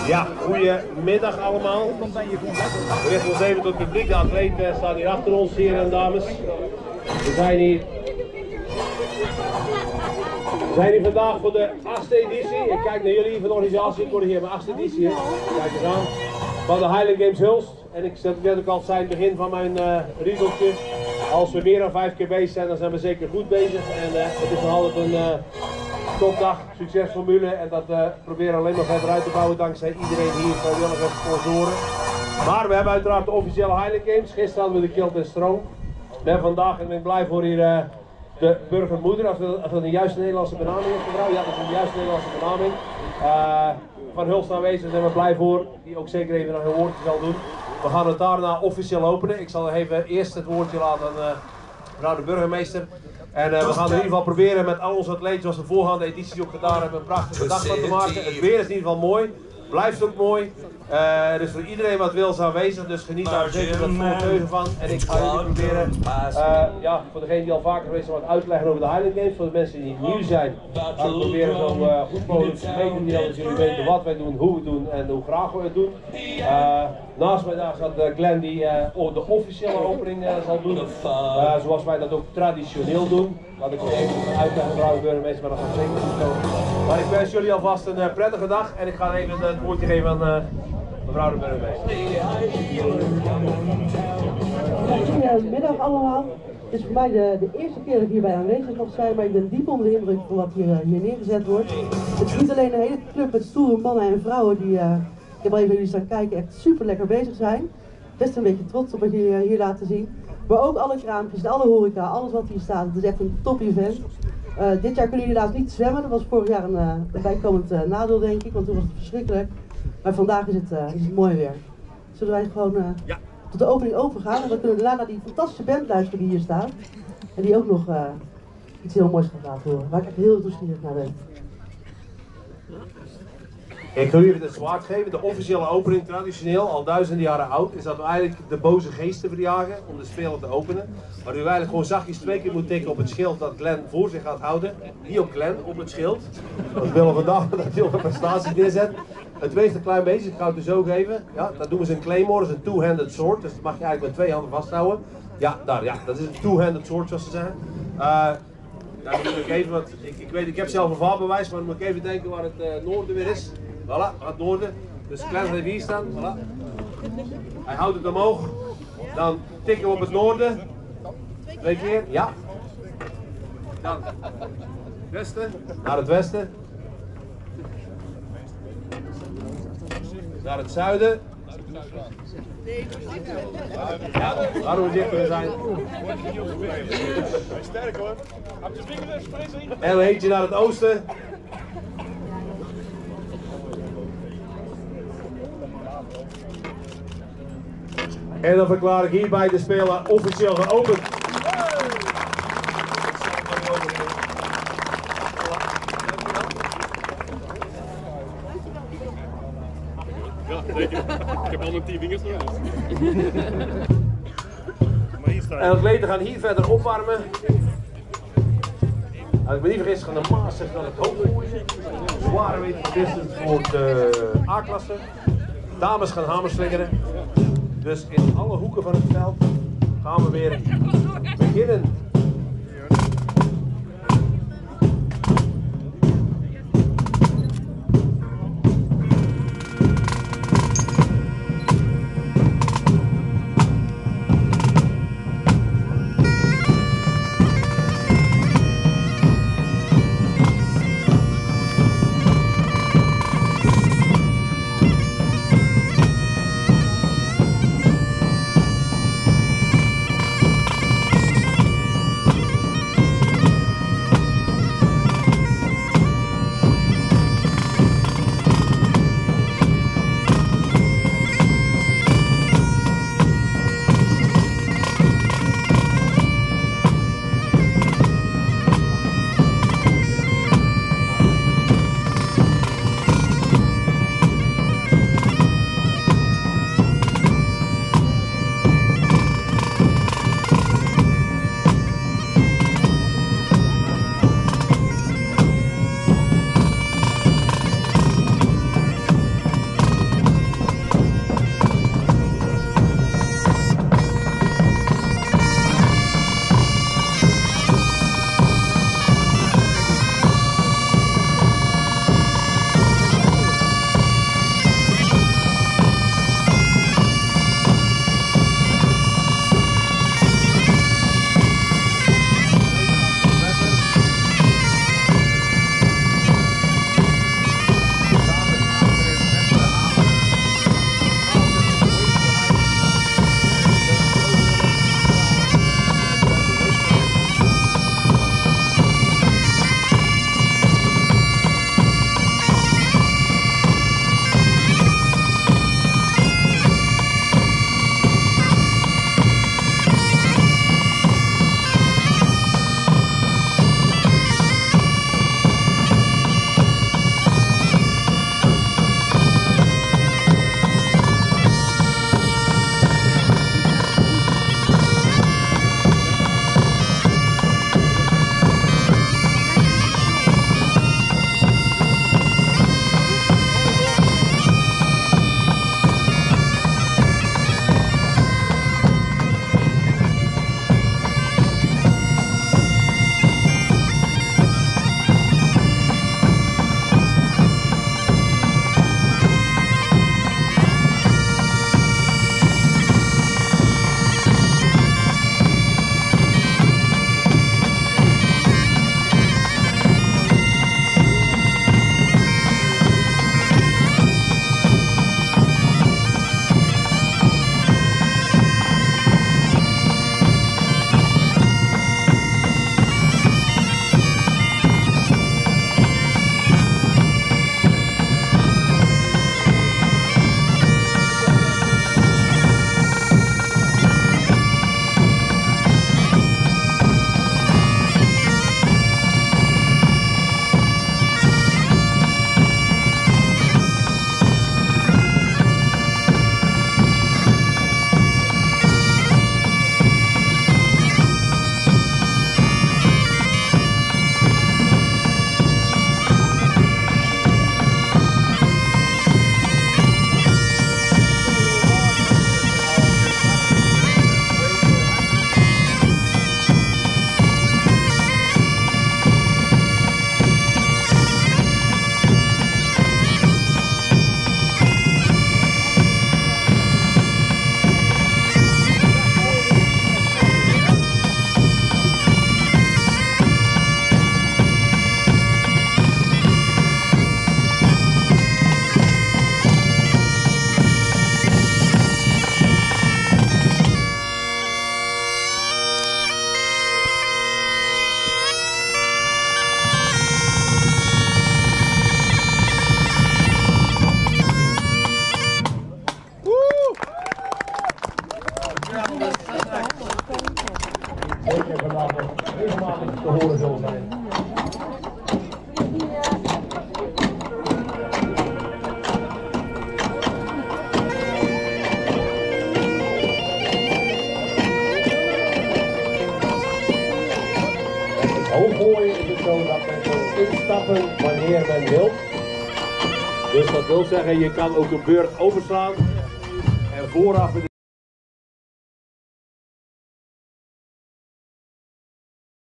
Ja, goedemiddag allemaal. We richten ons even tot het publiek. De atleten staan hier achter ons, heren en dames. We zijn hier vandaag voor de 8e editie. Ik kijk naar jullie van de organisatie. Ik word hier mijn 8e editie. Kijk eens aan. Van de Highland Games Hulst. En ik zet net ook al zijn begin van mijn riedeltje. Als we meer dan 5 keer bezig zijn, dan zijn we zeker goed bezig. En het is nog altijd een topdag, succesformule. En dat proberen we alleen maar verder uit te bouwen dankzij iedereen hier, vrijwilligers, sponsoren. Maar we hebben uiteraard de officiële Highland Games. Gisteren hadden we de Kilt en Stroom. En vandaag ben ik blij voor hier de burgermoeder, als dat een juiste Nederlandse benaming is, mevrouw. Ja, dat is een juiste Nederlandse benaming. Van Hulst aanwezig, daar zijn we blij voor. Die ook zeker even nog een woordje zal doen. We gaan het daarna officieel openen. Ik zal even eerst het woordje laten aan mevrouw de burgemeester. En we gaan in ieder geval proberen met al onze atleten, zoals de voorgaande edities ook gedaan hebben, een prachtige dag van te maken. Het weer is in ieder geval mooi, blijft ook mooi. Dus voor iedereen wat wil is aanwezig, dus geniet daar zeker wat volle teugen van. En ik ga jullie proberen, voor degenen die al vaker geweest zijn, wat uitleggen over de Highland Games. Voor de mensen die niet nieuw zijn, gaan we proberen zo goed mogelijk te weten, dat jullie weten wat wij doen, hoe we het doen en hoe graag we het doen. Naast mij daar staat Glenn die de officiële opening zal doen, zoals wij dat ook traditioneel doen. Laat ik even uitleggen, mevrouw de burgemeester, maar dat gaat zeker goed komen. Maar ik wens jullie alvast een prettige dag en ik ga even het woordje geven aan mevrouw de burgemeester. Goedemiddag allemaal. Het is voor mij de eerste keer dat ik hierbij aanwezig mag zijn, maar ik ben diep onder de indruk van wat hier neergezet wordt. Het is niet alleen een hele club met stoere mannen en vrouwen die, ik heb al even jullie staan kijken, echt super lekker bezig zijn. Best een beetje trots op wat jullie hier laten zien. Maar ook alle kraampjes, alle horeca, alles wat hier staat. Het is echt een top event. Dit jaar kunnen jullie helaas niet zwemmen. Dat was vorig jaar een bijkomend nadeel denk ik, want toen was het verschrikkelijk. Maar vandaag is het mooi weer. Zullen wij gewoon tot de opening open gaan en dan kunnen we daarna naar die fantastische band luisteren die hier staat. En die ook nog iets heel moois gaat laten horen, waar ik echt heel nieuwsgierig naar ben. Ik wil jullie het zwaard geven. De officiële opening, traditioneel, al duizenden jaren oud, is dat we eigenlijk de boze geesten verjagen om de spelen te openen. Maar u eigenlijk gewoon zachtjes 2 keer moet tikken op het schild dat Glenn voor zich gaat houden. Niet op Glenn, op het schild. Dat willen we vandaag dat hij op een prestatie neerzet. Het weegt een klein beetje, ik ga het u zo geven. Ja, dat doen we een claymore, dat is een two-handed sword. Dus dat mag je eigenlijk met 2 handen vasthouden. Ja, daar, ja, dat is een two-handed sword zoals ze zeggen. Dan moet ik even, want ik weet, ik heb zelf een vaarbewijs, maar dan moet ik even denken waar het noorden weer is. Voilà, het noorden. Dus Glenn gaat even hier staan. Voilà. Hij houdt het omhoog. Dan tikken we op het noorden. 2 keer, ja. Dan westen, naar het westen. Naar het zuiden. Ja, daar moet je kunnen zijn. En een eentje naar het oosten. En dan verklaar ik hierbij de Spelen officieel geopend. Ja, zeker. Ik heb al mijn 10 vingers nog. En de atleten gaan hier verder opwarmen. Als ik me niet vergis gaan de masters naar het hoofd gooien. Zware weight distance voor de A-klasse. Dames gaan hamerslingeren. Dus in alle hoeken van het veld gaan we weer beginnen. stappen wanneer men wil. Dus dat wil zeggen, je kan ook een beurt overslaan en vooraf